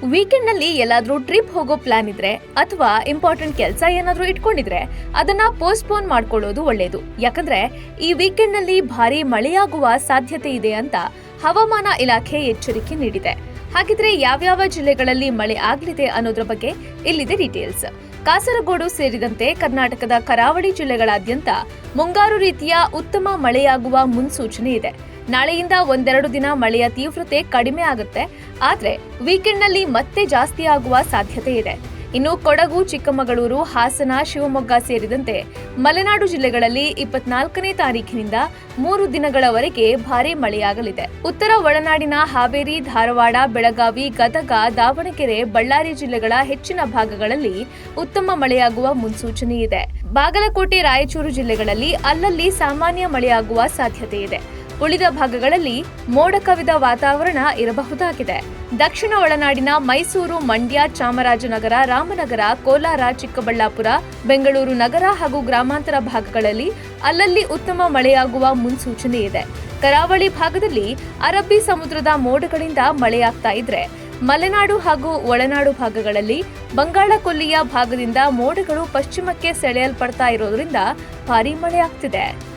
Weekend ನಲ್ಲಿ ಎಲ್ಲಾದ್ರೂ trip ಹೋಗೋ ಪ್ಲಾನ್ ಇದ್ರೆ ಅಥವಾ ಇಂಪಾರ್ಟೆಂಟ್ ಕೆಲಸ ಏನಾದ್ರೂ ಇಟ್ಕೊಂಡಿದ್ರೆ ಅದನ್ನ ಪೋಸ್ಟ್ಪೋನ್ ಮಾಡ್ಕೊಳ್ಳೋದು ಒಳ್ಳೇದು. ಯಾಕಂದ್ರೆ ಈ ವೀಕೆಂಡ್ ನಲ್ಲಿ ಭಾರಿ ಮಳೆಯಾಗುವ ಸಾಧ್ಯತೆ ಇದೆ ಅಂತ ಹವಾಮಾನ ಇಲಾಖೆ ಎಚ್ಚರಿಕೆ ನೀಡಿದೆ. ಹಾಗಿದ್ರೆ ಯಾವ್ಯಾವ ಜಿಲ್ಲೆಗಳಲ್ಲಿ ಮಳೆ ಆಗಲಿದೆ ಅನ್ನೋದ್ರ ಬಗ್ಗೆ ಇಲ್ಲಿದೆ ಡೀಟೇಲ್ಸ್. ಕಾಸರಗೋಡು ಸೇರಿದಂತೆ ಕರ್ನಾಟಕದ ಕರಾವಳಿ ಜಿಲ್ಲೆಗಳಾದ್ಯಂತ ಮುಂಗಾರು ರೀತಿಯ ಉತ್ತಮ ಮಳೆಯಾಗುವ ಮುನ್ಸೂಚನೆ ಇದೆ. ನಾಳೆಯಿಂದ ಒಂದೆರಡು ದಿನ ಮಳೆಯ ತೀವ್ರತೆ ಕಡಿಮೆ ಆಗುತ್ತೆ, ಆದ್ರೆ ವೀಕೆಂಡ್ನಲ್ಲಿ ಮತ್ತೆ ಜಾಸ್ತಿ ಆಗುವ ಸಾಧ್ಯತೆ ಇದೆ. ಇನ್ನು ಕೊಡಗು, ಚಿಕ್ಕಮಗಳೂರು, ಹಾಸನ, ಶಿವಮೊಗ್ಗ ಸೇರಿದಂತೆ ಮಲೆನಾಡು ಜಿಲ್ಲೆಗಳಲ್ಲಿ 24ನೇ ತಾರೀಖಿನಿಂದ 3 ದಿನಗಳವರೆಗೆ ಭಾರೀ ಮಳೆಯಾಗಲಿದೆ. ಉತ್ತರ ಒಳನಾಡಿನ ಹಾವೇರಿ, ಧಾರವಾಡ, ಬೆಳಗಾವಿ, ಗದಗ, ದಾವಣಗೆರೆ, ಬಳ್ಳಾರಿ ಜಿಲ್ಲೆಗಳ ಹೆಚ್ಚಿನ ಭಾಗಗಳಲ್ಲಿ ಉತ್ತಮ ಮಳೆಯಾಗುವ ಮುನ್ಸೂಚನೆ ಇದೆ. ಬಾಗಲಕೋಟೆ, ರಾಯಚೂರು ಜಿಲ್ಲೆಗಳಲ್ಲಿ ಅಲ್ಲಲ್ಲಿ ಸಾಮಾನ್ಯ ಮಳೆಯಾಗುವ ಸಾಧ್ಯತೆ ಇದೆ. ಉಳಿದ ಭಾಗಗಳಲ್ಲಿ ಮೋಡ ಕವಿದ ವಾತಾವರಣ ಇರಬಹುದಾಗಿದೆ. ದಕ್ಷಿಣ ಒಳನಾಡಿನ ಮೈಸೂರು, ಮಂಡ್ಯ, ಚಾಮರಾಜನಗರ, ರಾಮನಗರ, ಕೋಲಾರ, ಚಿಕ್ಕಬಳ್ಳಾಪುರ, ಬೆಂಗಳೂರು ನಗರ ಹಾಗೂ ಗ್ರಾಮಾಂತರ ಭಾಗಗಳಲ್ಲಿ ಅಲ್ಲಲ್ಲಿ ಉತ್ತಮ ಮಳೆಯಾಗುವ ಮುನ್ಸೂಚನೆ ಇದೆ. ಕರಾವಳಿ ಭಾಗದಲ್ಲಿ ಅರಬ್ಬಿ ಸಮುದ್ರದ ಮೋಡಗಳಿಂದ ಮಳೆಯಾಗ್ತಾ ಇದ್ರೆ, ಮಲೆನಾಡು ಹಾಗೂ ಒಳನಾಡು ಭಾಗಗಳಲ್ಲಿ ಬಂಗಾಳ ಕೊಲ್ಲಿಯ ಭಾಗದಿಂದ ಮೋಡಗಳು ಪಶ್ಚಿಮಕ್ಕೆ ಸೆಳೆಯಲ್ಪಡ್ತಾ ಇರೋದ್ರಿಂದ ಭಾರೀ ಮಳೆಯಾಗ್ತಿದೆ.